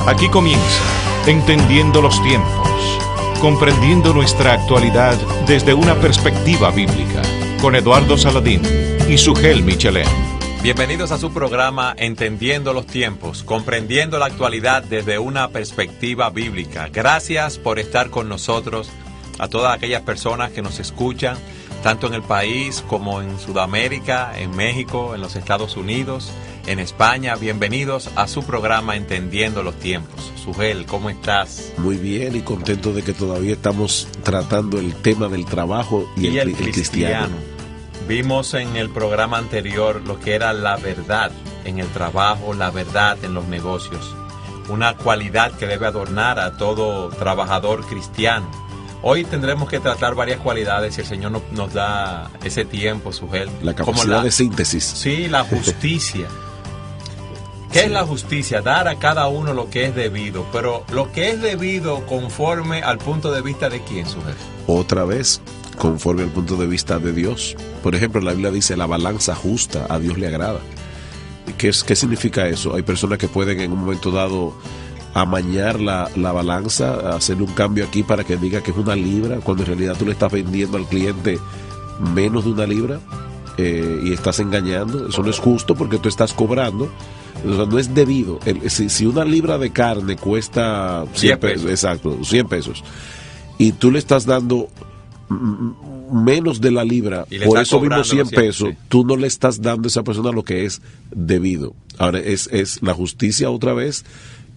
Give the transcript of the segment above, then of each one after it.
Aquí comienza Entendiendo los Tiempos, comprendiendo nuestra actualidad desde una perspectiva bíblica, con Eduardo Saladín y Sugel Michelén. Bienvenidos a su programa Entendiendo los Tiempos, comprendiendo la actualidad desde una perspectiva bíblica. Gracias por estar con nosotros, a todas aquellas personas que nos escuchan, tanto en el país como en Sudamérica, en México, en los Estados Unidos, en España. Bienvenidos a su programa Entendiendo los Tiempos. Sugel, ¿cómo estás? Muy bien y contento de que todavía estamos tratando el tema del trabajo y el cristiano. Vimos en el programa anterior lo que era la verdad en el trabajo, la verdad en los negocios, una cualidad que debe adornar a todo trabajador cristiano. Hoy tendremos que tratar varias cualidades si el Señor nos da ese tiempo, Sugel. La capacidad de síntesis. Sí, la justicia. ¿Qué es la justicia? Dar a cada uno lo que es debido, pero lo que es debido conforme al punto de vista de quién, Sugel. Otra vez, conforme al punto de vista de Dios. Por ejemplo, la Biblia dice la balanza justa a Dios le agrada. ¿Qué significa eso? Hay personas que pueden en un momento dado amañar la balanza, hacerle un cambio aquí para que diga que es 1 libra, cuando en realidad tú le estás vendiendo al cliente menos de 1 libra y estás engañando. Eso no es justo porque tú estás cobrando. O sea, no es debido. Si 1 libra de carne cuesta 100 pesos, exacto, 100 pesos, y tú le estás dando menos de la libra, por eso mismo 100 pesos, sí, tú no le estás dando a esa persona lo que es debido. Ahora, es la justicia otra vez.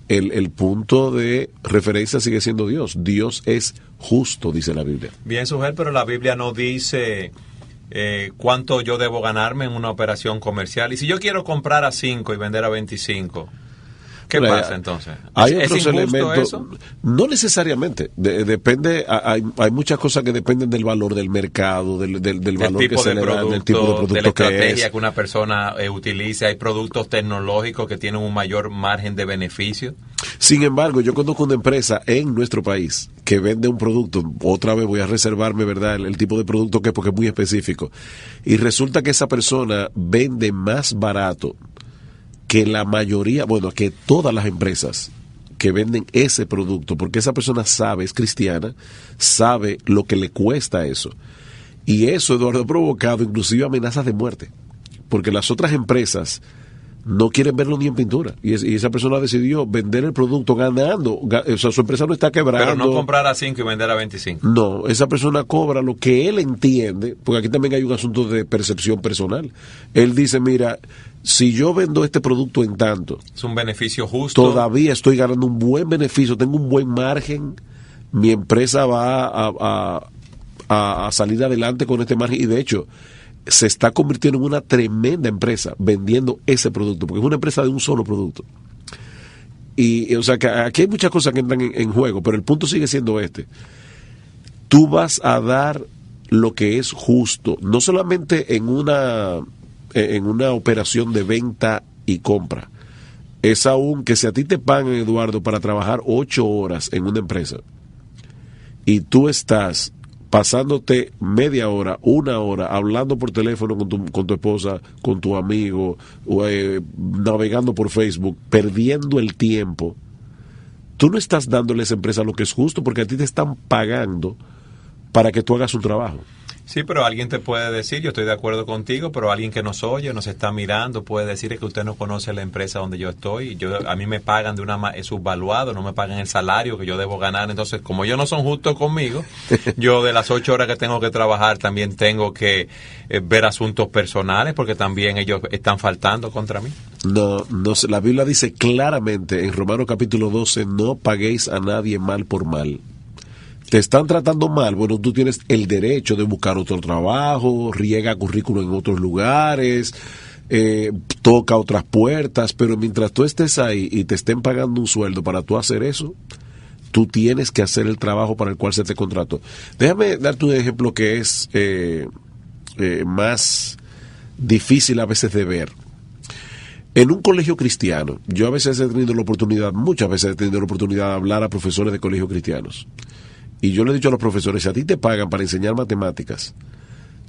El punto de referencia sigue siendo Dios. Dios es justo, dice la Biblia. Bien, Sugel, pero la Biblia no dice cuánto yo debo ganarme en una operación comercial. Y si yo quiero comprar a 5 y vender a 25, ¿qué pasa entonces? Hay ¿Es otros elementos? Eso? No necesariamente. Depende. Hay muchas cosas que dependen del valor del mercado, del valor que se le da, del tipo de producto, de la estrategia que es, que una persona utilice. Hay productos tecnológicos que tienen un mayor margen de beneficio. Sin embargo, yo conozco una empresa en nuestro país que vende un producto. Otra vez voy a reservarme, ¿verdad?, el tipo de producto que es, porque es muy específico. Y resulta que esa persona vende más barato que la mayoría, bueno, que todas las empresas que venden ese producto, porque esa persona sabe, es cristiana, sabe lo que le cuesta eso. Y eso, Eduardo, ha provocado inclusive amenazas de muerte, porque las otras empresas no quieren verlo ni en pintura. Y esa persona decidió vender el producto ganando. O sea, su empresa no está quebrando. Pero no comprar a 5 y vender a 25. No, esa persona cobra lo que él entiende, porque aquí también hay un asunto de percepción personal. Él dice, mira, si yo vendo este producto en tanto, es un beneficio justo, todavía estoy ganando un buen beneficio, tengo un buen margen, mi empresa va a salir adelante con este margen. Y de hecho se está convirtiendo en una tremenda empresa vendiendo ese producto, porque es una empresa de un solo producto. Y o sea, que aquí hay muchas cosas que entran en juego, pero el punto sigue siendo este. Tú vas a dar lo que es justo, no solamente en una operación de venta y compra. Es aún que si a ti te pagan, Eduardo, para trabajar 8 horas en una empresa y tú estás pasándote media hora, 1 hora, hablando por teléfono con tu esposa, con tu amigo, navegando por Facebook, perdiendo el tiempo, tú no estás dándole a esa empresa lo que es justo, porque a ti te están pagando para que tú hagas un trabajo. Sí, pero alguien te puede decir, yo estoy de acuerdo contigo, pero alguien que nos oye, nos está mirando, puede decir que usted no conoce la empresa donde yo estoy. A mí me pagan de es subvaluado, no me pagan el salario que yo debo ganar. Entonces, como ellos no son justos conmigo, yo de las 8 horas que tengo que trabajar también tengo que ver asuntos personales, porque también ellos están faltando contra mí. No, la Biblia dice claramente en Romanos capítulo 12, no paguéis a nadie mal por mal. Te están tratando mal, bueno, tú tienes el derecho de buscar otro trabajo, riega currículum en otros lugares, toca otras puertas, pero mientras tú estés ahí y te estén pagando un sueldo para tú hacer eso, tú tienes que hacer el trabajo para el cual se te contrató. Déjame darte un ejemplo que es más difícil a veces de ver. En un colegio cristiano, yo a veces he tenido la oportunidad, muchas veces he tenido la oportunidad de hablar a profesores de colegios cristianos. Y yo le he dicho a los profesores, si a ti te pagan para enseñar matemáticas,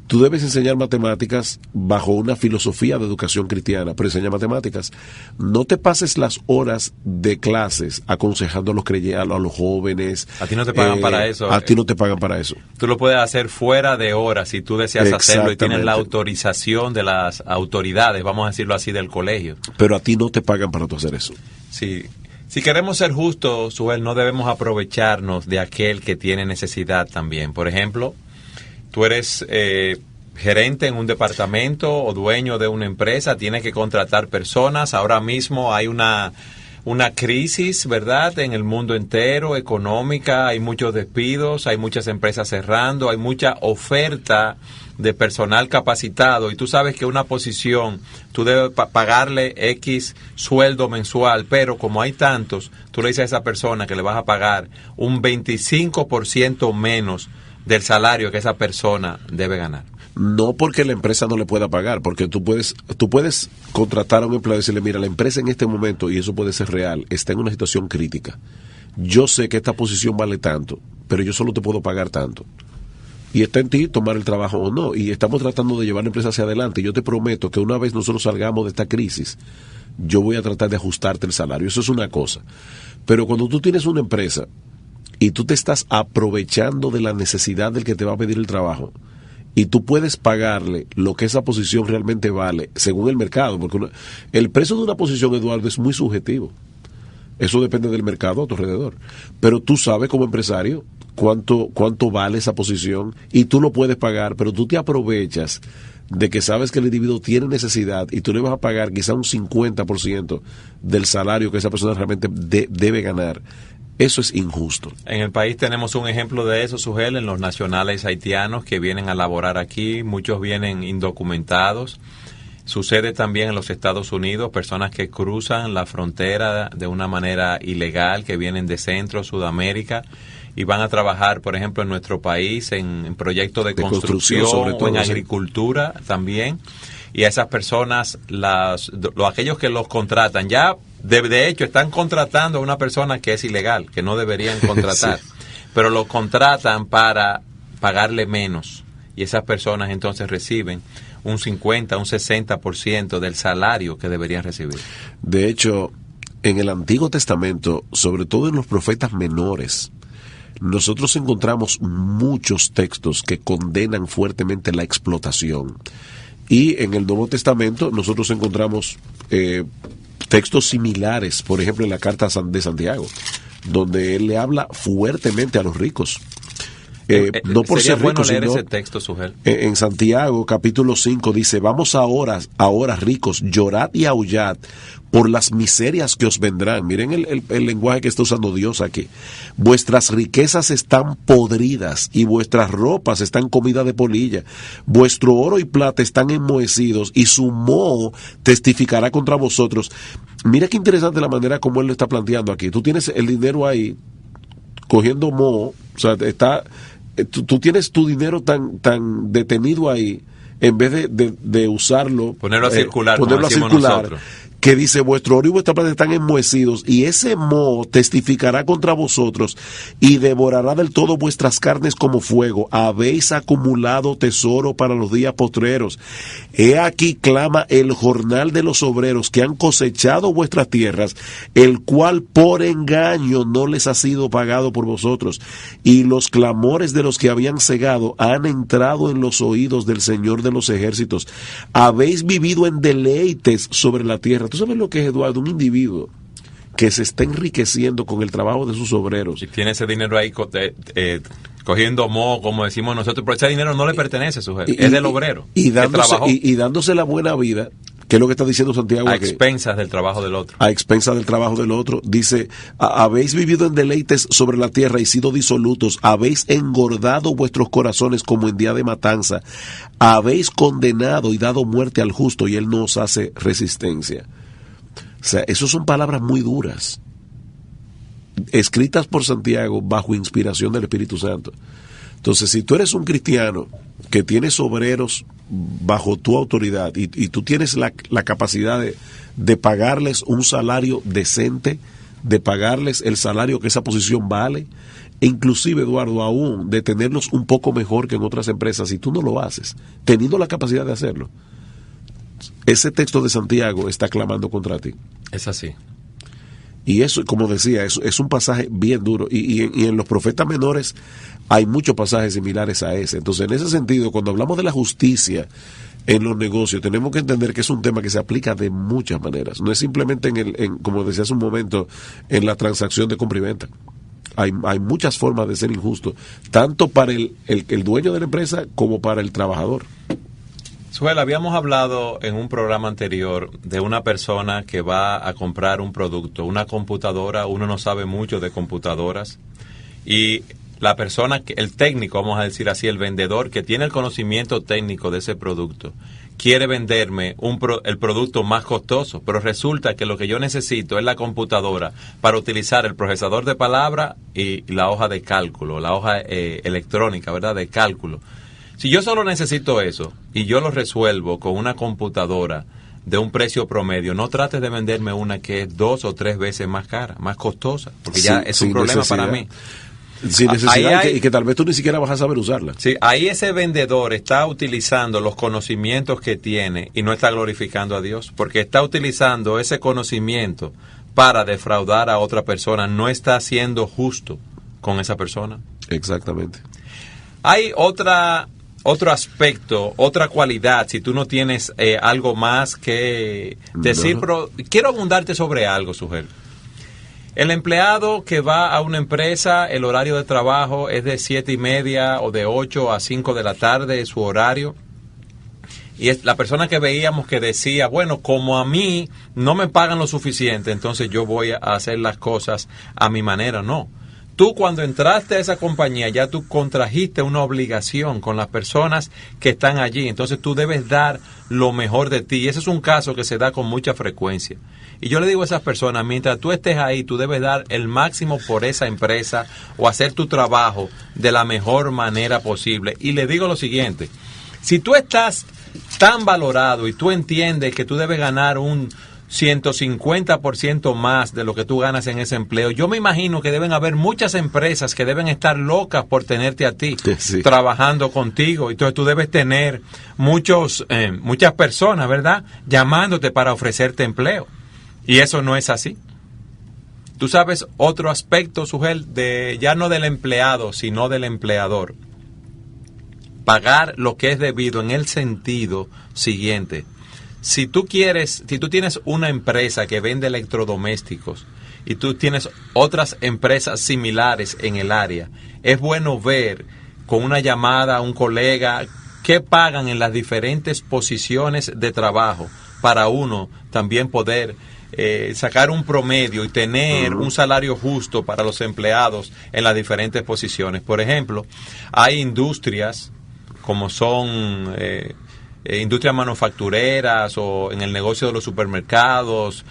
Tú debes enseñar matemáticas bajo una filosofía de educación cristiana, pero enseña matemáticas. No te pases las horas de clases aconsejando a los jóvenes. A ti no te pagan para eso. A ti no te pagan para eso. Tú lo puedes hacer fuera de horas si tú deseas hacerlo y tienes la autorización de las autoridades, vamos a decirlo así, del colegio. Pero a ti no te pagan para tú hacer eso. Sí. Si queremos ser justos, Suhel, no debemos aprovecharnos de aquel que tiene necesidad también. Por ejemplo, tú eres gerente en un departamento o dueño de una empresa, tienes que contratar personas. Ahora mismo hay una crisis, ¿verdad?, en el mundo entero, económica, hay muchos despidos, hay muchas empresas cerrando, hay mucha oferta de personal capacitado y tú sabes que una posición, tú debes pagarle X sueldo mensual, pero como hay tantos, tú le dices a esa persona que le vas a pagar un 25% menos del salario que esa persona debe ganar. No porque la empresa no le pueda pagar, porque tú puedes contratar a un empleado y decirle, mira, la empresa en este momento, y eso puede ser real, está en una situación crítica. Yo sé que esta posición vale tanto, pero yo solo te puedo pagar tanto. Y está en ti tomar el trabajo o no. Y estamos tratando de llevar la empresa hacia adelante. Yo te prometo que una vez nosotros salgamos de esta crisis, yo voy a tratar de ajustarte el salario. Eso es una cosa. Pero cuando tú tienes una empresa y tú te estás aprovechando de la necesidad del que te va a pedir el trabajo, y tú puedes pagarle lo que esa posición realmente vale según el mercado, porque el precio de una posición, Eduardo, es muy subjetivo. Eso depende del mercado a tu alrededor. Pero tú sabes como empresario cuánto vale esa posición y tú lo puedes pagar, pero tú te aprovechas de que sabes que el individuo tiene necesidad y tú le vas a pagar quizá un 50% del salario que esa persona realmente debe ganar. Eso es injusto. En el país tenemos un ejemplo de eso, Suhel, en los nacionales haitianos que vienen a laborar aquí. Muchos vienen indocumentados. Sucede también en los Estados Unidos, personas que cruzan la frontera de una manera ilegal, que vienen de Centro, Sudamérica, y van a trabajar, por ejemplo, en nuestro país en proyectos de construcción sobre todo, o en agricultura también. Y a esas personas, aquellos que los contratan, ya de hecho están contratando a una persona que es ilegal, que no deberían contratar, sí, pero lo contratan para pagarle menos. Y esas personas entonces reciben un 50, un 60% del salario que deberían recibir. De hecho, en el Antiguo Testamento, sobre todo en los profetas menores, nosotros encontramos muchos textos que condenan fuertemente la explotación. Y en el Nuevo Testamento nosotros encontramos textos similares, por ejemplo en la carta de Santiago, donde él le habla fuertemente a los ricos. No por ser bueno ricos, leer sino ese texto, Suhel. En Santiago capítulo 5 dice, vamos ahora ricos, llorad y aullad por las miserias que os vendrán. Miren el lenguaje que está usando Dios aquí. Vuestras riquezas están podridas y vuestras ropas están comidas de polilla. Vuestro oro y plata están enmohecidos y su moho testificará contra vosotros. Mira qué interesante la manera como él lo está planteando aquí. Tú tienes el dinero ahí cogiendo moho, o sea, tú tienes tu dinero tan detenido ahí, en vez de usarlo, ponerlo a circular, nosotros, que dice, vuestro oro y vuestra plata están enmohecidos, y ese moho testificará contra vosotros, y devorará del todo vuestras carnes como fuego. Habéis acumulado tesoro para los días postreros. He aquí clama el jornal de los obreros que han cosechado vuestras tierras, el cual por engaño no les ha sido pagado por vosotros, y los clamores de los que habían cegado han entrado en los oídos del Señor de los ejércitos. Habéis vivido en deleites sobre la tierra. ¿Tú sabes lo que es, Eduardo? Un individuo que se está enriqueciendo con el trabajo de sus obreros. Y tiene ese dinero ahí cogiendo moho, como decimos nosotros, pero ese dinero no le pertenece, es del obrero. Y dándose la buena vida, que es lo que está diciendo Santiago. A expensas del trabajo del otro. A expensas del trabajo del otro. Dice, habéis vivido en deleites sobre la tierra y sido disolutos. Habéis engordado vuestros corazones como en día de matanza. Habéis condenado y dado muerte al justo y él no os hace resistencia. O sea, esas son palabras muy duras, escritas por Santiago bajo inspiración del Espíritu Santo. Entonces, si tú eres un cristiano que tienes obreros bajo tu autoridad y tú tienes la capacidad de pagarles un salario decente, de pagarles el salario que esa posición vale, e inclusive, Eduardo, aún de tenerlos un poco mejor que en otras empresas, si tú no lo haces, teniendo la capacidad de hacerlo, ese texto de Santiago está clamando contra ti. Es así. Y eso, como decía, es un pasaje bien duro. Y en los profetas menores hay muchos pasajes similares a ese. Entonces, en ese sentido, cuando hablamos de la justicia en los negocios, tenemos que entender que es un tema que se aplica de muchas maneras. No es simplemente, como decía hace un momento, en la transacción de compra y venta. Hay muchas formas de ser injusto, tanto para el dueño de la empresa como para el trabajador. Suel, habíamos hablado en un programa anterior de una persona que va a comprar un producto, una computadora. Uno no sabe mucho de computadoras, y la persona, el técnico, vamos a decir así, el vendedor que tiene el conocimiento técnico de ese producto, quiere venderme el producto más costoso, pero resulta que lo que yo necesito es la computadora para utilizar el procesador de palabra y la hoja de cálculo, la hoja electrónica, ¿verdad?, de cálculo. Si yo solo necesito eso y yo lo resuelvo con una computadora de un precio promedio, no trates de venderme una que es 2 o 3 veces más cara, más costosa, porque ya es un problema para mí. Sin necesidad, y que tal vez tú ni siquiera vas a saber usarla. Sí, ahí ese vendedor está utilizando los conocimientos que tiene y no está glorificando a Dios, porque está utilizando ese conocimiento para defraudar a otra persona, no está siendo justo con esa persona. Exactamente. Hay otro aspecto, otra cualidad, si tú no tienes algo más que decir, no. Pero quiero abundarte sobre algo, Sugel. El empleado que va a una empresa, el horario de trabajo es de 7:30 o de 8 a 5 de la tarde, es su horario. Y es la persona que veíamos que decía, bueno, como a mí no me pagan lo suficiente, entonces yo voy a hacer las cosas a mi manera. No. Tú cuando entraste a esa compañía ya tú contrajiste una obligación con las personas que están allí. Entonces tú debes dar lo mejor de ti. Y ese es un caso que se da con mucha frecuencia. Y yo le digo a esas personas, mientras tú estés ahí, tú debes dar el máximo por esa empresa o hacer tu trabajo de la mejor manera posible. Y le digo lo siguiente, si tú estás tan valorado y tú entiendes que tú debes ganar un 150% más de lo que tú ganas en ese empleo, yo me imagino que deben haber muchas empresas que deben estar locas por tenerte a ti, sí, trabajando contigo. Entonces tú debes tener muchas personas, ¿verdad?, llamándote para ofrecerte empleo. Y eso no es así. Tú sabes otro aspecto, Sugel, ya no del empleado, sino del empleador. Pagar lo que es debido en el sentido siguiente. Si tú tienes una empresa que vende electrodomésticos y tú tienes otras empresas similares en el área, es bueno ver con una llamada a un colega qué pagan en las diferentes posiciones de trabajo para uno también poder sacar un promedio y tener un salario justo para los empleados en las diferentes posiciones. Por ejemplo, hay industrias como son industrias manufactureras o en el negocio de los supermercados,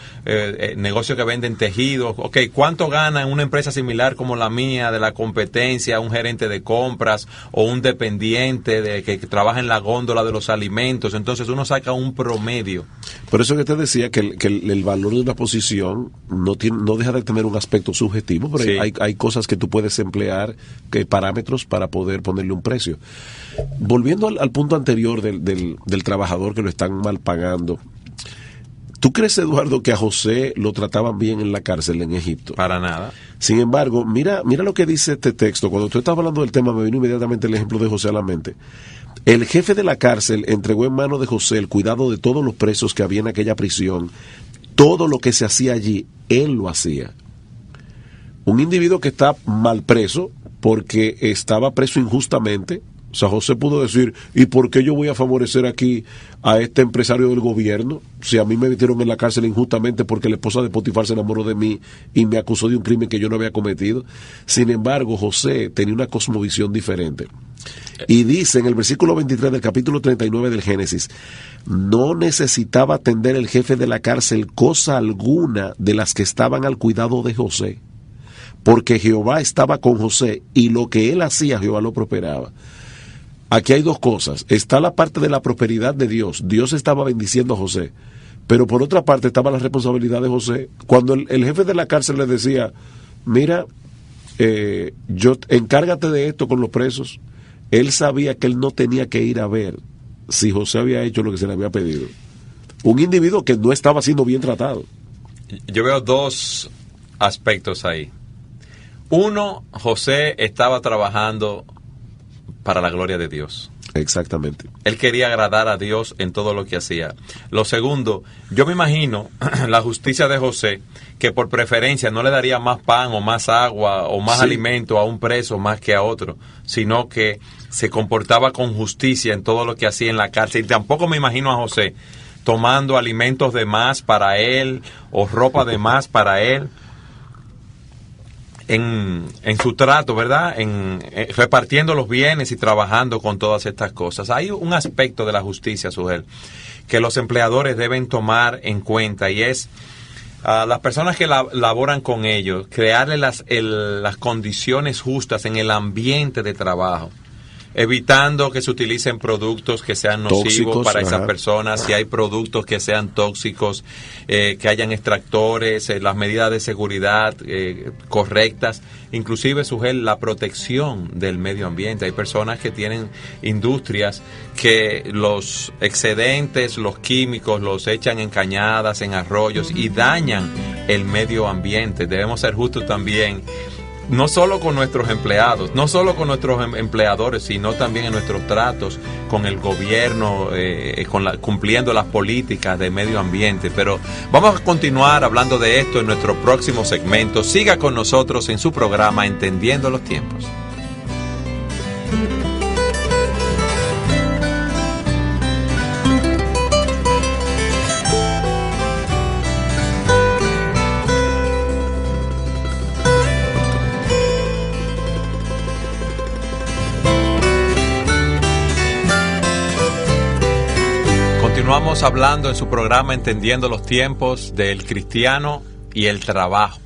negocios que venden tejidos. Ok, ¿cuánto gana en una empresa similar como la mía, de la competencia, un gerente de compras o un dependiente que trabaja en la góndola de los alimentos? Entonces uno saca un promedio. Por eso que te decía que el valor de una posición no deja de tener un aspecto subjetivo, pero sí, hay cosas que tú puedes emplear, parámetros para poder ponerle un precio. Volviendo al punto anterior del trabajador que lo están mal pagando, ¿tú crees, Eduardo, que a José lo trataban bien en la cárcel en Egipto? Para nada. Sin embargo, mira lo que dice este texto. Cuando tú estabas hablando del tema, me vino inmediatamente el ejemplo de José a la mente. El jefe de la cárcel entregó en manos de José el cuidado de todos los presos que había en aquella prisión. Todo lo que se hacía allí, él lo hacía. Un individuo que está mal preso porque estaba preso injustamente. O sea, José pudo decir, ¿y por qué yo voy a favorecer aquí a este empresario del gobierno? Si a mí me metieron en la cárcel injustamente porque la esposa de Potifar se enamoró de mí y me acusó de un crimen que yo no había cometido. Sin embargo, José tenía una cosmovisión diferente. Y dice en el versículo 23 del capítulo 39 del Génesis, no necesitaba atender el jefe de la cárcel cosa alguna de las que estaban al cuidado de José, porque Jehová estaba con José y lo que él hacía, Jehová lo prosperaba. Aquí hay dos cosas. Está la parte de la prosperidad de Dios. Dios estaba bendiciendo a José. Pero por otra parte estaba la responsabilidad de José. Cuando el jefe de la cárcel le decía, mira, yo encárgate de esto con los presos. Él sabía que él no tenía que ir a ver si José había hecho lo que se le había pedido. Un individuo que no estaba siendo bien tratado. Yo veo dos aspectos ahí. Uno, José estaba trabajando para la gloria de Dios. Exactamente. Él quería agradar a Dios en todo lo que hacía. Lo segundo, yo me imagino la justicia de José, que por preferencia no le daría más pan o más agua o más alimento a un preso más que a otro, sino que se comportaba con justicia en todo lo que hacía en la cárcel. Y tampoco me imagino a José tomando alimentos de más para él o ropa de más para él. En su trato, ¿verdad? Repartiendo los bienes y trabajando con todas estas cosas. Hay un aspecto de la justicia, Sugel, que los empleadores deben tomar en cuenta, y es a las personas que laboran con ellos, crearle las condiciones justas en el ambiente de trabajo, evitando que se utilicen productos que sean nocivos tóxicos para esas personas. Si hay productos que sean tóxicos, que hayan extractores, las medidas de seguridad correctas, inclusive, Sugel, la protección del medio ambiente. Hay personas que tienen industrias que los excedentes, los químicos, los echan en cañadas, en arroyos y dañan el medio ambiente. Debemos ser justos también, no solo con nuestros empleados, no solo con nuestros empleadores, sino también en nuestros tratos con el gobierno, cumpliendo las políticas de medio ambiente. Pero vamos a continuar hablando de esto en nuestro próximo segmento. Siga con nosotros en su programa Entendiendo los Tiempos. Continuamos hablando en su programa Entendiendo los Tiempos del cristiano y el trabajo.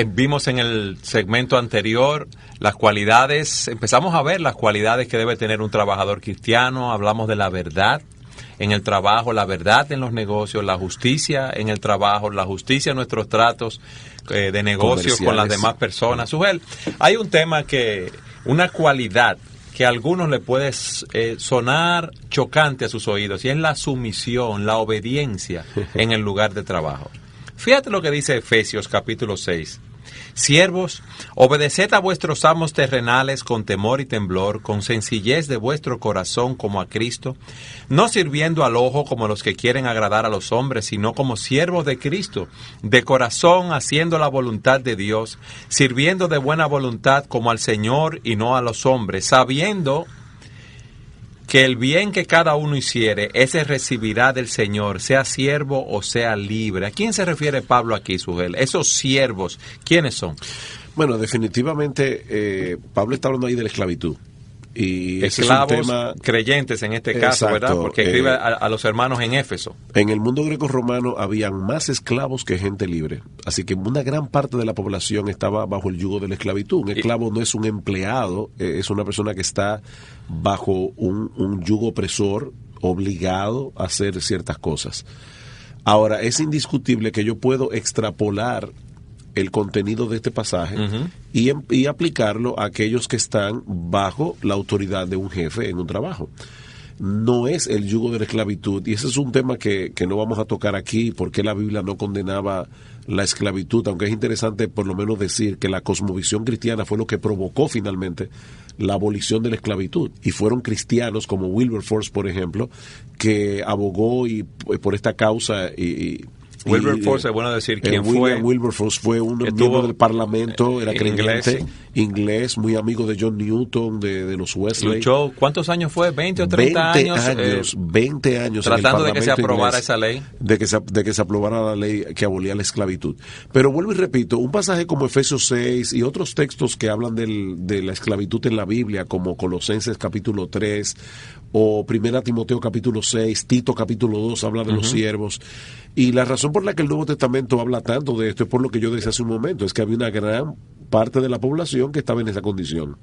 Vimos en el segmento anterior las cualidades, empezamos a ver las cualidades que debe tener un trabajador cristiano. Hablamos de la verdad en el trabajo, la verdad en los negocios, la justicia en el trabajo, la justicia en nuestros tratos de negocios con las demás personas. Sugel, hay un tema una cualidad que a algunos le puede sonar chocante a sus oídos, y es la sumisión, la obediencia en el lugar de trabajo. Fíjate lo que dice Efesios capítulo 6. Siervos, obedeced a vuestros amos terrenales con temor y temblor, con sencillez de vuestro corazón como a Cristo, no sirviendo al ojo como los que quieren agradar a los hombres, sino como siervos de Cristo, de corazón haciendo la voluntad de Dios, sirviendo de buena voluntad como al Señor y no a los hombres, sabiendo que el bien que cada uno hiciere, ese recibirá del Señor, sea siervo o sea libre. ¿A quién se refiere Pablo aquí, Sugel? Esos siervos, ¿quiénes son? Bueno, definitivamente Pablo está hablando ahí de la esclavitud. Y esclavos, es un tema, creyentes en este caso, exacto, ¿verdad? Porque escribe a los hermanos en Éfeso. En el mundo greco-romano habían más esclavos que gente libre. Así que una gran parte de la población estaba bajo el yugo de la esclavitud. Un esclavo no es un empleado, es una persona que está bajo un yugo opresor, obligado a hacer ciertas cosas. Ahora, es indiscutible que yo puedo extrapolar el contenido de este pasaje y aplicarlo a aquellos que están bajo la autoridad de un jefe en un trabajo. No es el yugo de la esclavitud, y ese es un tema que no vamos a tocar aquí, porque la Biblia no condenaba la esclavitud, aunque es interesante por lo menos decir que la cosmovisión cristiana fue lo que provocó finalmente la abolición de la esclavitud, y fueron cristianos como Wilberforce, por ejemplo, que abogó por esta causa Wilberforce, es bueno decir quién fue. Wilberforce fue un miembro del Parlamento, era creyente, inglés, muy amigo de John Newton, de los Wesley. Luchó, ¿cuántos años fue? ¿20 o 30 años? 20 años tratando de que se aprobara esa ley. De que se aprobara la ley que abolía la esclavitud. Pero vuelvo y repito, un pasaje como Efesios 6 y otros textos que hablan de la esclavitud en la Biblia, como Colosenses capítulo 3 o Primera Timoteo capítulo 6, Tito capítulo 2 habla de los siervos. Y la razón por la que el Nuevo Testamento habla tanto de esto es por lo que yo decía hace un momento, es que había una gran parte de la población que estaba en esa condición.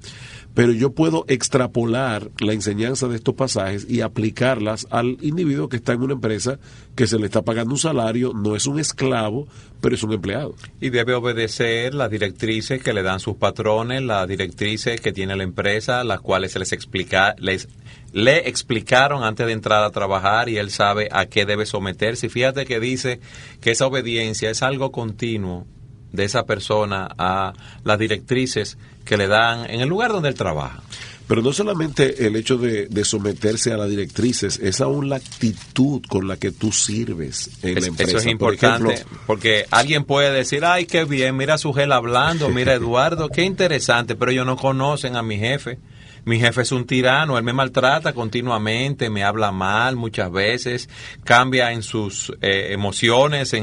Pero yo puedo extrapolar la enseñanza de estos pasajes y aplicarlas al individuo que está en una empresa que se le está pagando un salario, no es un esclavo, pero es un empleado. Y debe obedecer las directrices que le dan sus patrones, las directrices que tiene la empresa, las cuales se le explicaron antes de entrar a trabajar, y él sabe a qué debe someterse. Y fíjate que dice que esa obediencia es algo continuo de esa persona a las directrices que le dan en el lugar donde él trabaja. Pero no solamente el hecho de someterse a las directrices, es aún la actitud con la que tú sirves en la empresa. Eso es importante, por ejemplo, porque alguien puede decir, ay, qué bien, mira a Sugel hablando, mira a Eduardo, qué interesante, pero ellos no conocen a mi jefe. Mi jefe es un tirano, él me maltrata continuamente, me habla mal muchas veces, cambia en sus emociones,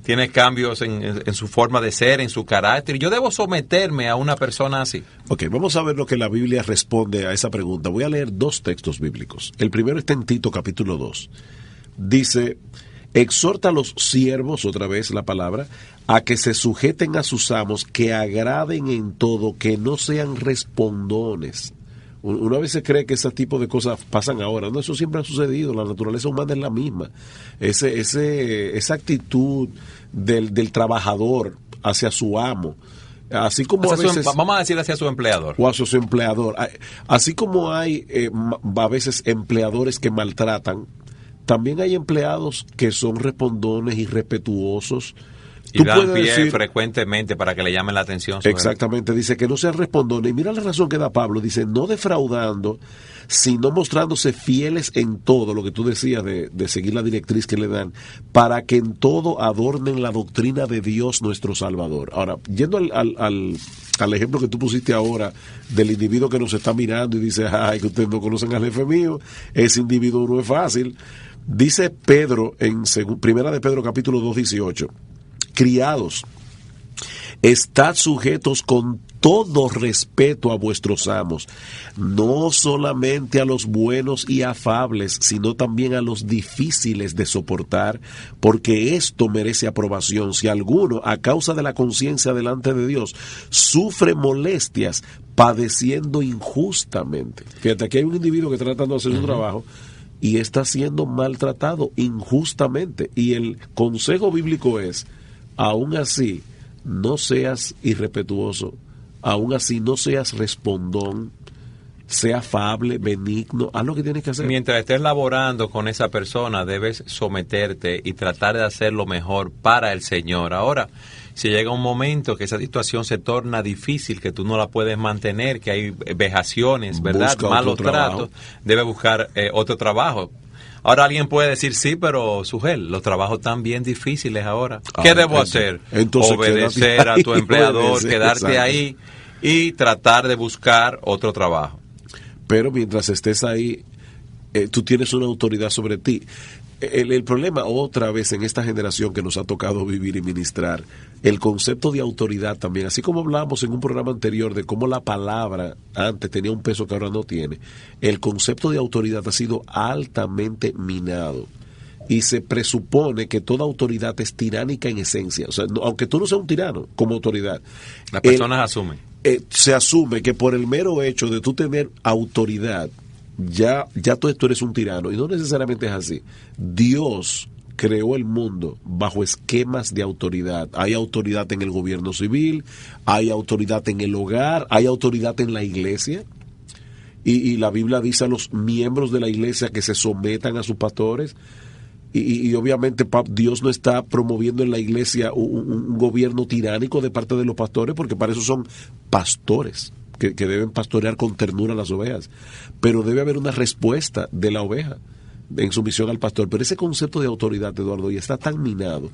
tiene cambios en su forma de ser, en su carácter. Yo debo someterme a una persona así. Ok, vamos a ver lo que la Biblia responde a esa pregunta. Voy a leer 2 textos bíblicos. El primero está en Tito capítulo 2. Dice, exhorta a los siervos, otra vez la palabra, a que se sujeten a sus amos, que agraden en todo, que no sean respondones. Uno a veces cree que ese tipo de cosas pasan ahora. No, eso siempre ha sucedido. La naturaleza humana es la misma. Esa actitud del trabajador hacia su amo. Así como a veces, vamos a decir hacia su empleador. O hacia su empleador. Así como hay a veces empleadores que maltratan, también hay empleados que son respondones y respetuosos. Y dan pie frecuentemente para que le llamen la atención. Exactamente, dice que no sean respondones. Y mira la razón que da Pablo, dice, no defraudando, sino mostrándose fieles en todo, lo que tú decías de seguir la directriz que le dan, para que en todo adornen la doctrina de Dios nuestro Salvador. Ahora, yendo al ejemplo que tú pusiste ahora, del individuo que nos está mirando y dice, ay, que ustedes no conocen al jefe mío, ese individuo no es fácil. Dice Pedro, en Primera de Pedro capítulo 2, 18, criados, estad sujetos con todo respeto a vuestros amos, no solamente a los buenos y afables, sino también a los difíciles de soportar, porque esto merece aprobación. Si alguno, a causa de la conciencia delante de Dios, sufre molestias, padeciendo injustamente. Fíjate, aquí hay un individuo que está tratando de hacer su trabajo y está siendo maltratado injustamente. Y el consejo bíblico es, aún así, no seas irrespetuoso, aún así no seas respondón, sea afable, benigno, haz lo que tienes que hacer. Mientras estés laborando con esa persona, debes someterte y tratar de hacer lo mejor para el Señor. Ahora, si llega un momento que esa situación se torna difícil, que tú no la puedes mantener, que hay vejaciones, ¿verdad? Malos tratos, debes buscar otro trabajo. Ahora alguien puede decir, sí, pero Sugel, los trabajos están bien difíciles ahora. ¿Qué debo hacer? Entonces, obedecer a tu empleador, quedarte ahí y tratar de buscar otro trabajo. Pero mientras estés ahí, tú tienes una autoridad sobre ti. El problema otra vez en esta generación que nos ha tocado vivir y ministrar, el concepto de autoridad también, así como hablábamos en un programa anterior de cómo la palabra antes tenía un peso que ahora no tiene, el concepto de autoridad ha sido altamente minado. Y se presupone que toda autoridad es tiránica en esencia. O sea, aunque tú no seas un tirano como autoridad, las personas asumen. Se asume que por el mero hecho de tú tener autoridad, ya tú eres un tirano, y no necesariamente es así. Dios creó el mundo bajo esquemas de autoridad. Hay autoridad en el gobierno civil, hay autoridad en el hogar, hay autoridad en la iglesia, y la Biblia dice a los miembros de la iglesia que se sometan a sus pastores, y obviamente Dios no está promoviendo en la iglesia un gobierno tiránico de parte de los pastores, porque para eso son pastores que deben pastorear con ternura a las ovejas, pero debe haber una respuesta de la oveja en sumisión al pastor. Pero ese concepto de autoridad, Eduardo, ya está tan minado.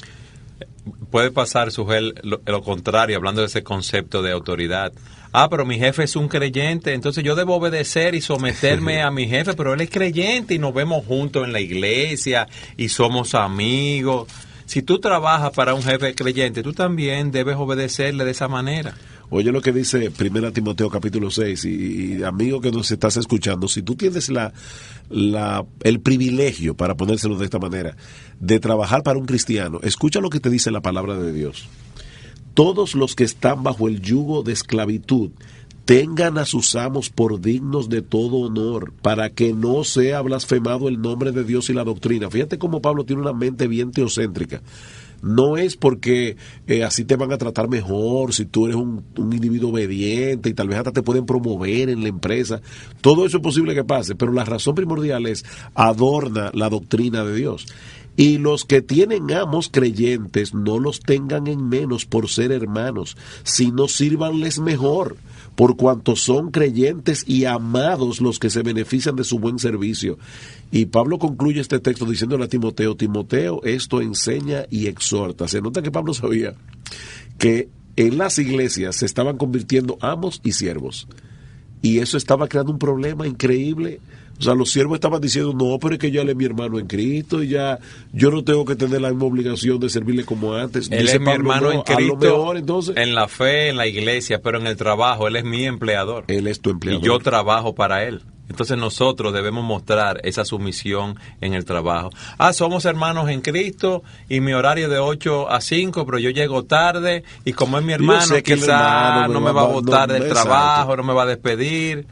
Puede pasar, Sugel, lo contrario, hablando de ese concepto de autoridad. Pero mi jefe es un creyente, entonces yo debo obedecer y someterme a mi jefe, pero él es creyente y nos vemos juntos en la iglesia y somos amigos. Si tú trabajas para un jefe creyente, tú también debes obedecerle de esa manera. Oye lo que dice 1 Timoteo capítulo 6, y amigo que nos estás escuchando, si tú tienes el privilegio, para ponérselo de esta manera, de trabajar para un cristiano, escucha lo que te dice la palabra de Dios. todos los que están bajo el yugo de esclavitud tengan a sus amos por dignos de todo honor, para que no sea blasfemado el nombre de Dios y la doctrina. Fíjate cómo Pablo tiene una mente bien teocéntrica. No es porque así te van a tratar mejor, si tú eres un individuo obediente y tal vez hasta te pueden promover en la empresa. Todo eso es posible que pase, pero la razón primordial es adorna la doctrina de Dios. Y los que tienen amos creyentes no los tengan en menos por ser hermanos, sino sírvanles mejor, por cuanto son creyentes y amados los que se benefician de su buen servicio. Y Pablo concluye este texto diciéndole a Timoteo, Timoteo, esto enseña y exhorta. Se nota que Pablo sabía que en las iglesias se estaban convirtiendo amos y siervos. Y eso estaba creando un problema increíble. O sea, los siervos estaban diciendo, no, pero es que ya él es mi hermano en Cristo y ya yo no tengo que tener la misma obligación de servirle como antes. Él Dice es mi Pablo, hermano no, en Cristo, mejor, entonces, en la fe, en la iglesia, pero en el trabajo, él es mi empleador. él es tu empleador. Y yo trabajo para él. Entonces nosotros debemos mostrar esa sumisión en el trabajo. Somos hermanos en Cristo y mi horario de 8 a 5, pero yo llego tarde y como es mi hermano, quizá no me va a botar del trabajo, no me va a despedir.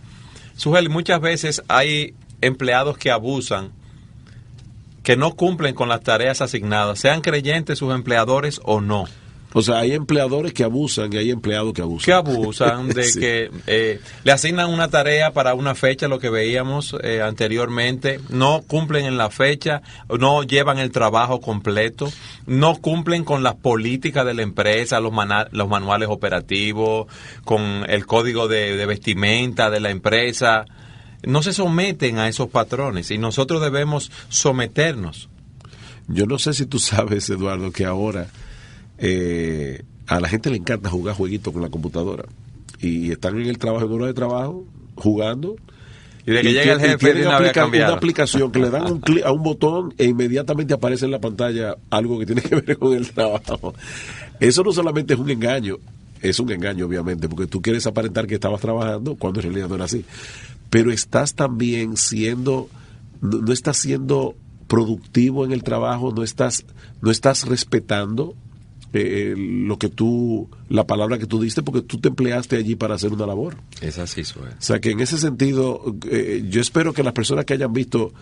Sujel, muchas veces hay empleados que abusan, que no cumplen con las tareas asignadas, sean creyentes sus empleadores o no. O sea, hay empleadores que abusan y hay empleados que abusan. Que abusan de Sí. que le asignan una tarea para una fecha, lo que veíamos anteriormente, no cumplen en la fecha, no llevan el trabajo completo, no cumplen con las políticas de la empresa, los manuales operativos, con el código de vestimenta de la empresa. No se someten a esos patrones y nosotros debemos someternos. Yo no sé si tú sabes, Eduardo, que ahora a la gente le encanta jugar jueguitos con la computadora y están en el trabajo, en hora de trabajo, jugando. Y de que llega el jefe de una vez a cambiar. Una aplicación que le dan un clic a un botón e inmediatamente aparece en la pantalla algo que tiene que ver con el trabajo. Eso no solamente es un engaño obviamente, porque tú quieres aparentar que estabas trabajando cuando en realidad no era así. Pero estás también no estás siendo productivo en el trabajo, no estás respetando la palabra que tú diste, porque tú te empleaste allí para hacer una labor. Es así, Suel. O sea que en ese sentido, yo espero que las personas que hayan visto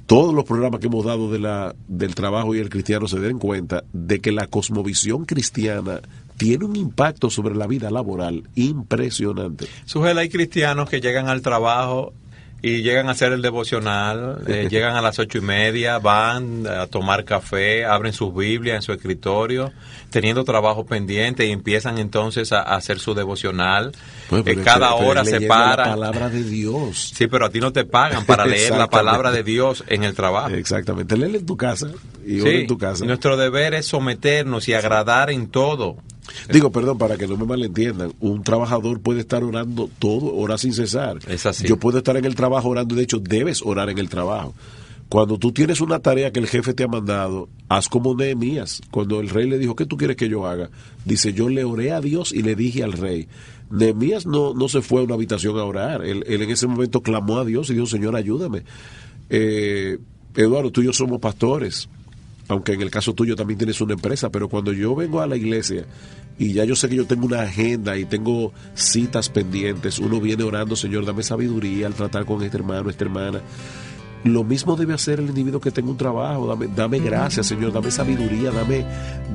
todos los programas que hemos dado del trabajo y el cristiano se den cuenta de que la cosmovisión cristiana tiene un impacto sobre la vida laboral impresionante. Sujel, hay cristianos que llegan al trabajo y llegan a hacer el devocional, llegan a las 8:30, van a tomar café, abren sus Biblias en su escritorio, teniendo trabajo pendiente y empiezan entonces a hacer su devocional. Pues, Cada hora se paran. La palabra de Dios. Sí, pero a ti no te pagan para leer la palabra de Dios en el trabajo. Exactamente. Léela en tu casa y ora en tu casa. Nuestro deber es someternos y agradar en todo. Digo, perdón, para que no me malentiendan, un trabajador puede estar orando todo, orar sin cesar. Es así. Yo puedo estar en el trabajo orando, de hecho, debes orar en el trabajo. Cuando tú tienes una tarea que el jefe te ha mandado, haz como Nehemías. Cuando el rey le dijo, ¿qué tú quieres que yo haga? Dice, yo le oré a Dios y le dije al rey. Nehemías no se fue a una habitación a orar. Él en ese momento clamó a Dios y dijo, Señor, ayúdame. Eduardo, tú y yo somos pastores. Aunque en el caso tuyo también tienes una empresa, pero cuando yo vengo a la iglesia y ya yo sé que yo tengo una agenda y tengo citas pendientes, uno viene orando, Señor, dame sabiduría al tratar con este hermano, esta hermana. Lo mismo debe hacer el individuo que tenga un trabajo. Dame gracias, Señor, dame sabiduría,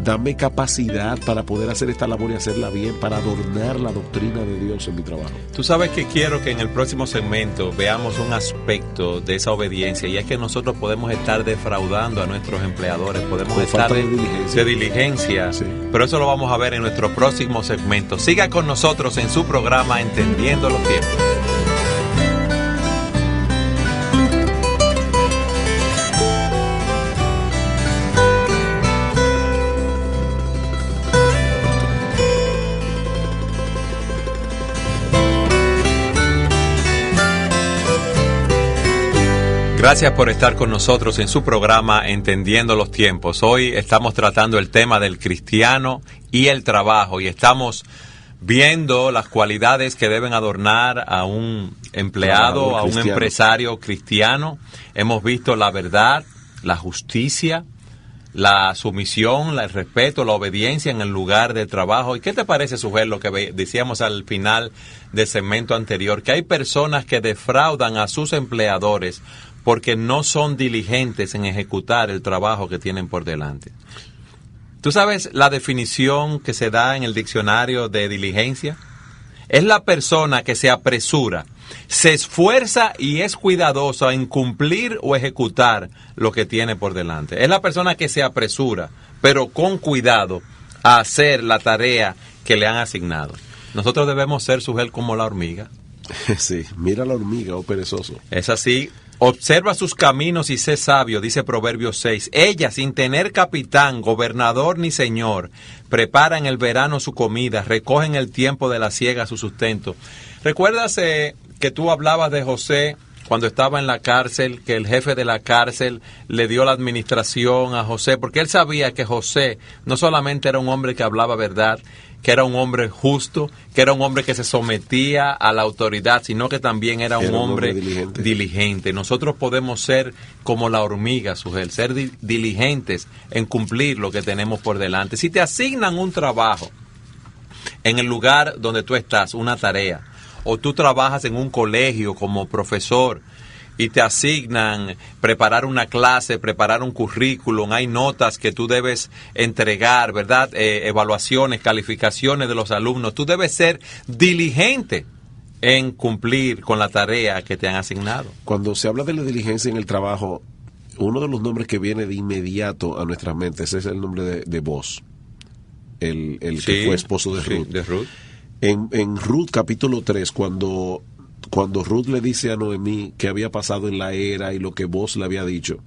dame capacidad para poder hacer esta labor y hacerla bien, para adornar la doctrina de Dios en mi trabajo. Tú sabes que quiero que en el próximo segmento veamos un aspecto de esa obediencia, y es que nosotros podemos estar defraudando a nuestros empleadores, podemos Por estar falta de diligencia, Sí. pero eso lo vamos a ver en nuestro próximo segmento. Siga con nosotros en su programa Entendiendo los Tiempos. Gracias por estar con nosotros en su programa Entendiendo los Tiempos. Hoy estamos tratando el tema del cristiano y el trabajo, y estamos viendo las cualidades que deben adornar a un empleado, a un empresario cristiano. Hemos visto la verdad, la justicia, la sumisión, el respeto, la obediencia en el lugar de trabajo. ¿Y qué te parece, Sujel, lo que decíamos al final del segmento anterior? Que hay personas que defraudan a sus empleadores porque no son diligentes en ejecutar el trabajo que tienen por delante. ¿Tú sabes la definición que se da en el diccionario de diligencia? Es la persona que se apresura, se esfuerza y es cuidadosa en cumplir o ejecutar lo que tiene por delante. Es la persona que se apresura, pero con cuidado, a hacer la tarea que le han asignado. Nosotros debemos ser, Sujel, como la hormiga. Sí, mira la hormiga, oh perezoso. Es así. Observa sus caminos y sé sabio, dice Proverbios 6. Ella, sin tener capitán, gobernador ni señor, prepara en el verano su comida, recoge en el tiempo de la siega su sustento. ¿Recuerdas que tú hablabas de José cuando estaba en la cárcel, que el jefe de la cárcel le dio la administración a José? Porque él sabía que José no solamente era un hombre que hablaba verdad, que era un hombre justo, que era un hombre que se sometía a la autoridad, sino que también era un hombre diligente. Nosotros podemos ser como la hormiga, Sujel, ser diligentes en cumplir lo que tenemos por delante. Si te asignan un trabajo en el lugar donde tú estás, una tarea, o tú trabajas en un colegio como profesor y te asignan preparar una clase, preparar un currículum, hay notas que tú debes entregar, ¿verdad? Evaluaciones, calificaciones de los alumnos. Tú debes ser diligente en cumplir con la tarea que te han asignado. Cuando se habla de la diligencia en el trabajo, uno de los nombres que viene de inmediato a nuestras mentes es el nombre de Boaz, el sí, que fue esposo de Ruth. Sí, de Ruth. En Ruth capítulo 3, cuando Ruth le dice a Noemí qué había pasado en la era y lo que Boaz le había dicho,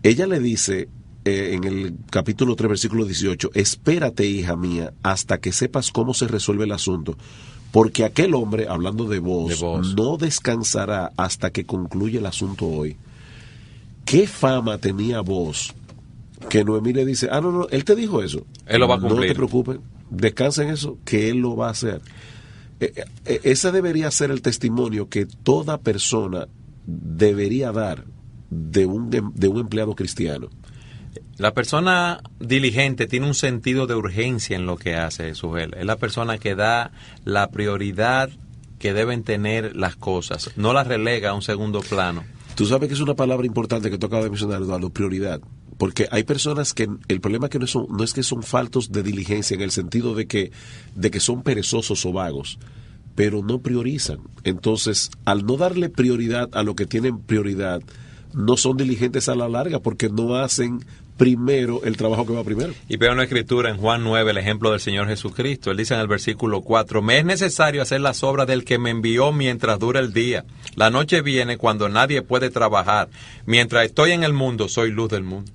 ella le dice en el capítulo 3, versículo 18, espérate, hija mía, hasta que sepas cómo se resuelve el asunto, porque aquel hombre, hablando de Boaz, no descansará hasta que concluya el asunto hoy. ¿Qué fama tenía Boaz? Que Noemí le dice, no, él te dijo eso. Él lo va a cumplir. No te preocupes, descansa en eso, que él lo va a hacer. Ese debería ser el testimonio que toda persona debería dar de un empleado cristiano. La persona diligente tiene un sentido de urgencia en lo que hace, Sujel. Es la persona que da la prioridad que deben tener las cosas, no las relega a un segundo plano. Tú sabes que es una palabra importante que tú acabas de mencionar, Eduardo, prioridad. Porque hay personas que el problema que no es que son faltos de diligencia en el sentido de que son perezosos o vagos, pero no priorizan. Entonces, al no darle prioridad a lo que tienen prioridad, no son diligentes a la larga porque no hacen primero el trabajo que va primero. Y veo en la Escritura, en Juan 9, el ejemplo del Señor Jesucristo. Él dice en el versículo 4, me es necesario hacer las obras del que me envió mientras dura el día. La noche viene cuando nadie puede trabajar. Mientras estoy en el mundo, soy luz del mundo.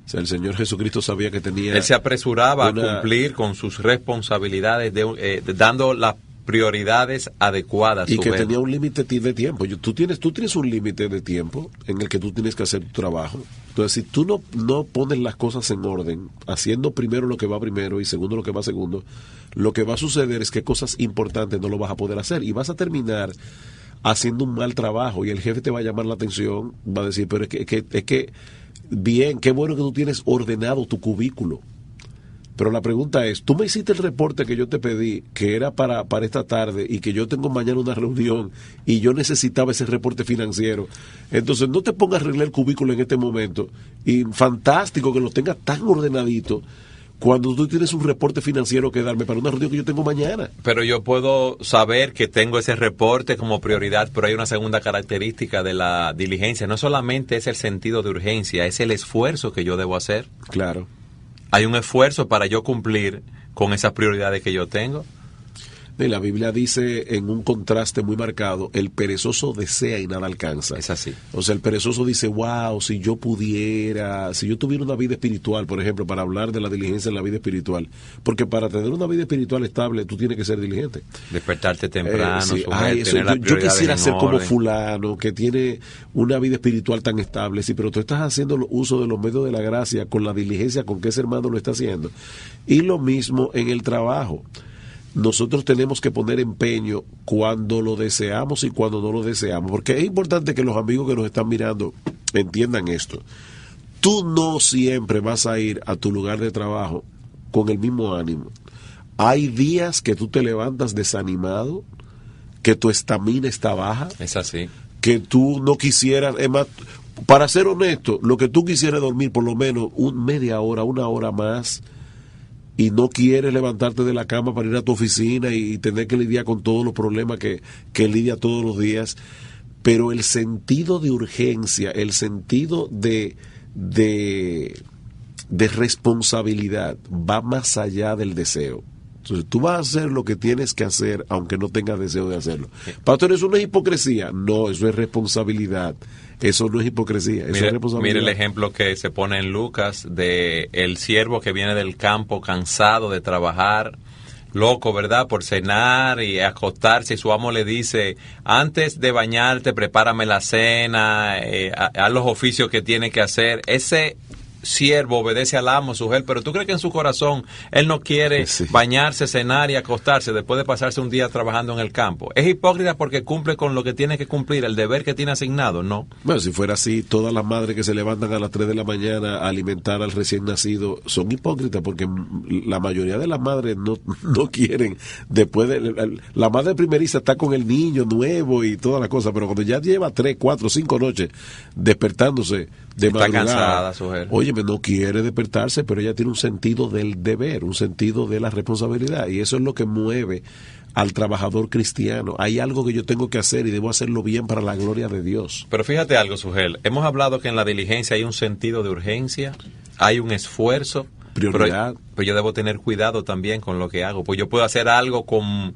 O sea, el Señor Jesucristo sabía que tenía... Él se apresuraba a cumplir con sus responsabilidades, dando las prioridades adecuadas. Y que tenía un límite de tiempo. Tú tienes un límite de tiempo en el que tú tienes que hacer tu trabajo. Entonces, si tú no pones las cosas en orden, haciendo primero lo que va primero y segundo lo que va segundo, lo que va a suceder es que cosas importantes no lo vas a poder hacer y vas a terminar haciendo un mal trabajo y el jefe te va a llamar la atención, va a decir, pero es que bien, qué bueno que tú tienes ordenado tu cubículo. Pero la pregunta es, tú me hiciste el reporte que yo te pedí, que era para esta tarde, y que yo tengo mañana una reunión, y yo necesitaba ese reporte financiero. Entonces, no te pongas a arreglar el cubículo en este momento, y fantástico que lo tengas tan ordenadito, cuando tú tienes un reporte financiero que darme para una reunión que yo tengo mañana. Pero yo puedo saber que tengo ese reporte como prioridad, pero hay una segunda característica de la diligencia. No solamente es el sentido de urgencia, es el esfuerzo que yo debo hacer. Claro. Hay un esfuerzo para yo cumplir con esas prioridades que yo tengo. Y la Biblia dice en un contraste muy marcado, el perezoso desea y nada alcanza. Es así. O sea, el perezoso dice, wow, si yo tuviera una vida espiritual, por ejemplo, para hablar de la diligencia en la vida espiritual, porque para tener una vida espiritual estable, tú tienes que ser diligente. Despertarte temprano, sí. Yo quisiera ser como fulano, que tiene una vida espiritual tan estable, sí, pero tú estás haciendo uso de los medios de la gracia con la diligencia con que ese hermano lo está haciendo. Y lo mismo en el trabajo. Nosotros tenemos que poner empeño cuando lo deseamos y cuando no lo deseamos, porque es importante que los amigos que nos están mirando entiendan esto. tú no siempre vas a ir a tu lugar de trabajo con el mismo ánimo. Hay días que tú te levantas desanimado, que tu estamina está baja. Es así. Que tú no quisieras, es más, para ser honesto, lo que tú quisieras dormir por lo menos media hora, una hora más, y no quieres levantarte de la cama para ir a tu oficina y tener que lidiar con todos los problemas que lidia todos los días. Pero el sentido de urgencia, el sentido de responsabilidad va más allá del deseo. Entonces tú vas a hacer lo que tienes que hacer aunque no tengas deseo de hacerlo. Pastor, ¿eso no es hipocresía? No, eso es responsabilidad. Eso no es hipocresía, eso es responsabilidad. Mire el ejemplo que se pone en Lucas de el siervo que viene del campo cansado de trabajar, loco, ¿verdad?, por cenar y acostarse, y su amo le dice: antes de bañarte, prepárame la cena, haz los oficios que tiene que hacer. Ese siervo obedece al amo, su jefe, pero tú crees que en su corazón él no quiere bañarse, cenar y acostarse después de pasarse un día trabajando en el campo. Es hipócrita porque cumple con lo que tiene que cumplir, el deber que tiene asignado, ¿no? Bueno, si fuera así, todas las madres que se levantan a las 3 de la mañana a alimentar al recién nacido son hipócritas, porque la mayoría de las madres no quieren, después de la madre primeriza está con el niño nuevo y toda la cosa, pero cuando ya lleva 3, 4, 5 noches despertándose de está madrugada, cansada su mujer. Oye, no quiere despertarse, pero ella tiene un sentido del deber, un sentido de la responsabilidad, y eso es lo que mueve al trabajador cristiano. Hay algo que yo tengo que hacer y debo hacerlo bien para la gloria de Dios. Pero fíjate algo, Sugel, hemos hablado que en la diligencia hay un sentido de urgencia, hay un esfuerzo, prioridad. Pero yo debo tener cuidado también con lo que hago, pues yo puedo hacer algo con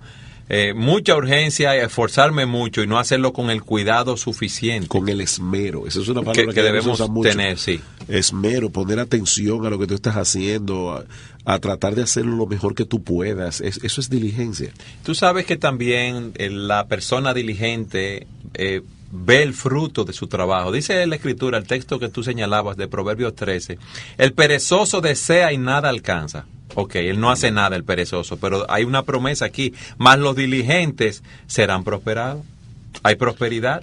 mucha urgencia, esforzarme mucho y no hacerlo con el cuidado suficiente. Con el esmero, esa es una palabra que debemos mucho. Tener, sí. Esmero, poner atención a lo que tú estás haciendo, a tratar de hacerlo lo mejor que tú puedas. Eso es diligencia. Tú sabes que también la persona diligente ve el fruto de su trabajo. Dice la Escritura, el texto que tú señalabas de Proverbios 13, el perezoso desea y nada alcanza. Ok, él no hace nada, el perezoso, pero hay una promesa aquí, más los diligentes serán prosperados. Hay prosperidad,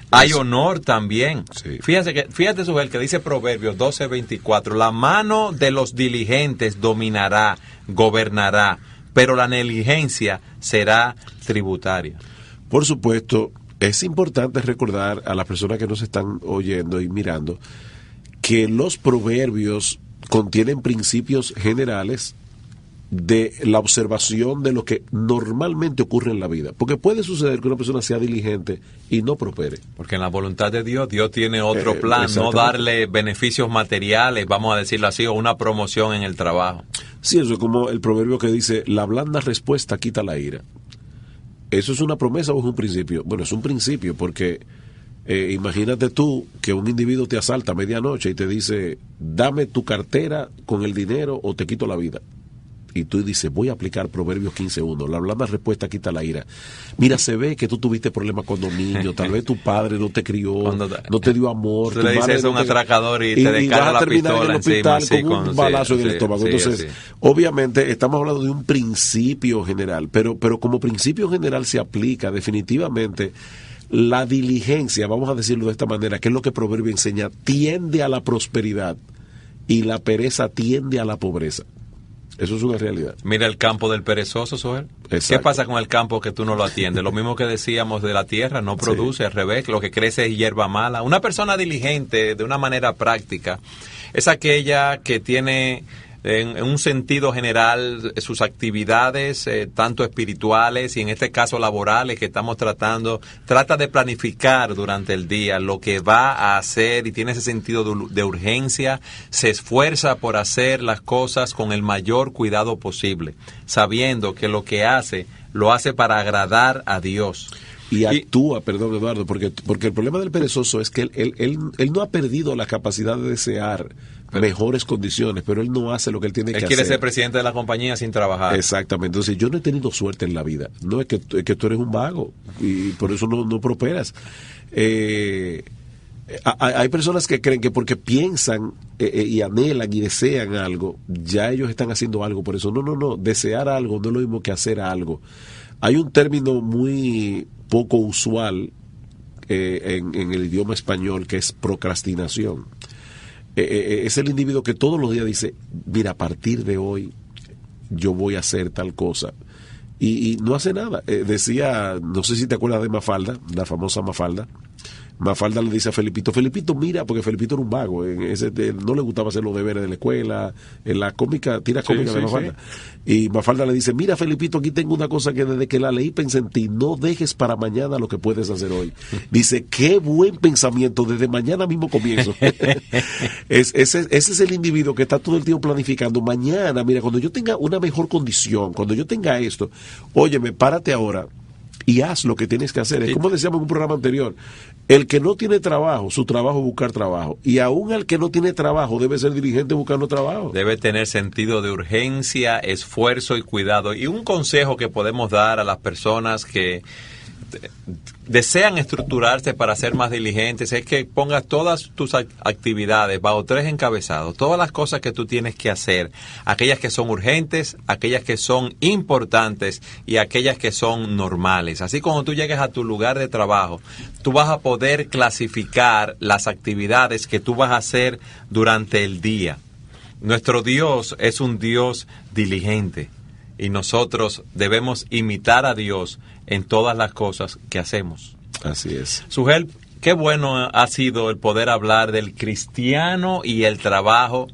hay honor también. Sí. Fíjate, Sugel, que dice Proverbios 12:24, la mano de los diligentes dominará, gobernará, pero la negligencia será tributaria. Por supuesto, es importante recordar a las personas que nos están oyendo y mirando que los proverbios contienen principios generales de la observación de lo que normalmente ocurre en la vida. Porque puede suceder que una persona sea diligente y no prospere. Porque en la voluntad de Dios tiene otro plan, no darle beneficios materiales, vamos a decirlo así, o una promoción en el trabajo. Sí, eso es como el proverbio que dice, la blanda respuesta quita la ira. ¿Eso es una promesa o es un principio? Bueno, es un principio porque imagínate tú que un individuo te asalta a medianoche y te dice, dame tu cartera con el dinero o te quito la vida. Y tú dices, voy a aplicar Proverbios 15:1. La blanda respuesta quita la ira. Mira, se ve que tú tuviste problemas cuando niño. Tal vez tu padre no te crió, no te dio amor. Tú le dices eso a un atracador y te descarga la pistola en el hospital encima, con un balazo en el estómago. Entonces, obviamente, estamos hablando de un principio general. Pero como principio general se aplica definitivamente la diligencia, vamos a decirlo de esta manera, que es lo que Proverbio enseña, tiende a la prosperidad y la pereza tiende a la pobreza. Eso es una realidad. Mira el campo del perezoso, Soel. Exacto. ¿Qué pasa con el campo que tú no lo atiendes? Lo mismo que decíamos de la tierra, no produce, al revés, lo que crece es hierba mala. Una persona diligente, de una manera práctica, es aquella que tiene en un sentido general sus actividades, tanto espirituales y en este caso laborales que estamos tratando, trata de planificar durante el día lo que va a hacer y tiene ese sentido de urgencia, se esfuerza por hacer las cosas con el mayor cuidado posible, sabiendo que lo que hace, lo hace para agradar a Dios. Y actúa, perdón Eduardo, porque el problema del perezoso es que él no ha perdido la capacidad de desear mejores condiciones, pero él no hace lo que él tiene que hacer. Él quiere ser presidente de la compañía sin trabajar. Exactamente. Entonces, yo no he tenido suerte en la vida. No es que tú eres un vago y por eso no prosperas. Hay personas que creen que porque piensan y anhelan y desean algo, ya ellos están haciendo algo por eso. No. Desear algo no es lo mismo que hacer algo. Hay un término muy poco usual en el idioma español que es procrastinación. es el individuo que todos los días dice, mira, a partir de hoy yo voy a hacer tal cosa. Y no hace nada. Decía, no sé si te acuerdas de Mafalda, la famosa Mafalda. Mafalda le dice a Felipito, mira, porque Felipito era un vago, no le gustaba hacer los deberes de la escuela, en la cómica, tira cómica de Mafalda. Sí. Y Mafalda le dice, mira Felipito, aquí tengo una cosa que desde que la leí pensé en ti, no dejes para mañana lo que puedes hacer hoy. Dice, qué buen pensamiento, desde mañana mismo comienzo. Ese es el individuo que está todo el tiempo planificando, mañana, mira, cuando yo tenga una mejor condición, cuando yo tenga esto, óyeme, párate ahora y haz lo que tienes que hacer. Es como decíamos en un programa anterior, el que no tiene trabajo, su trabajo es buscar trabajo. Y aún el que no tiene trabajo debe ser dirigente buscando trabajo. Debe tener sentido de urgencia, esfuerzo y cuidado. Y un consejo que podemos dar a las personas que desean estructurarse para ser más diligentes es que pongas todas tus actividades bajo 3 encabezados, todas las cosas que tú tienes que hacer, aquellas que son urgentes, aquellas que son importantes y aquellas que son normales. Así cuando tú llegues a tu lugar de trabajo, tú vas a poder clasificar las actividades que tú vas a hacer durante el día. Nuestro Dios es un Dios diligente y nosotros debemos imitar a Dios en todas las cosas que hacemos. Así es. Sugel, qué bueno ha sido el poder hablar del cristiano y el trabajo.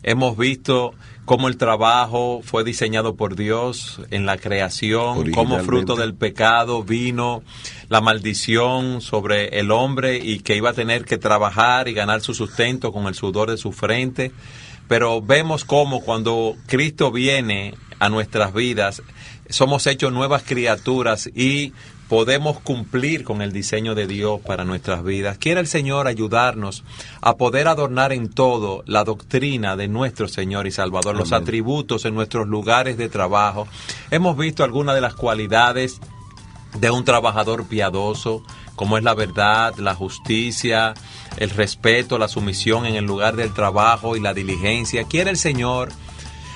Hemos visto cómo el trabajo fue diseñado por Dios en la creación, cómo fruto del pecado vino la maldición sobre el hombre y que iba a tener que trabajar y ganar su sustento con el sudor de su frente. Pero vemos cómo cuando Cristo viene a nuestras vidas, somos hechos nuevas criaturas y podemos cumplir con el diseño de Dios para nuestras vidas. Quiere el Señor ayudarnos a poder adornar en todo la doctrina de nuestro Señor y Salvador, Amén. Los atributos en nuestros lugares de trabajo. Hemos visto algunas de las cualidades de un trabajador piadoso, como es la verdad, la justicia, el respeto, la sumisión en el lugar del trabajo y la diligencia. Quiere el Señor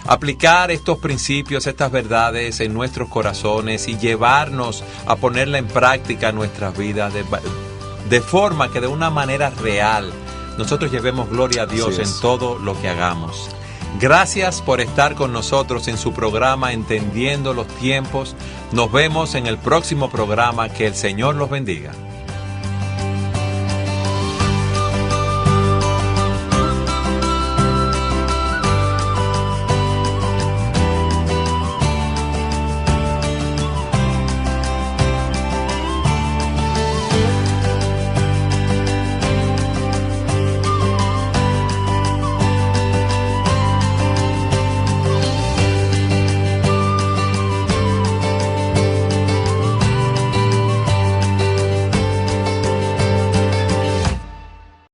aplicar estos principios, estas verdades en nuestros corazones y llevarnos a ponerla en práctica en nuestras vidas de forma que de una manera real nosotros llevemos gloria a Dios en todo lo que hagamos. Gracias por estar con nosotros en su programa Entendiendo los Tiempos. Nos vemos en el próximo programa. Que el Señor los bendiga.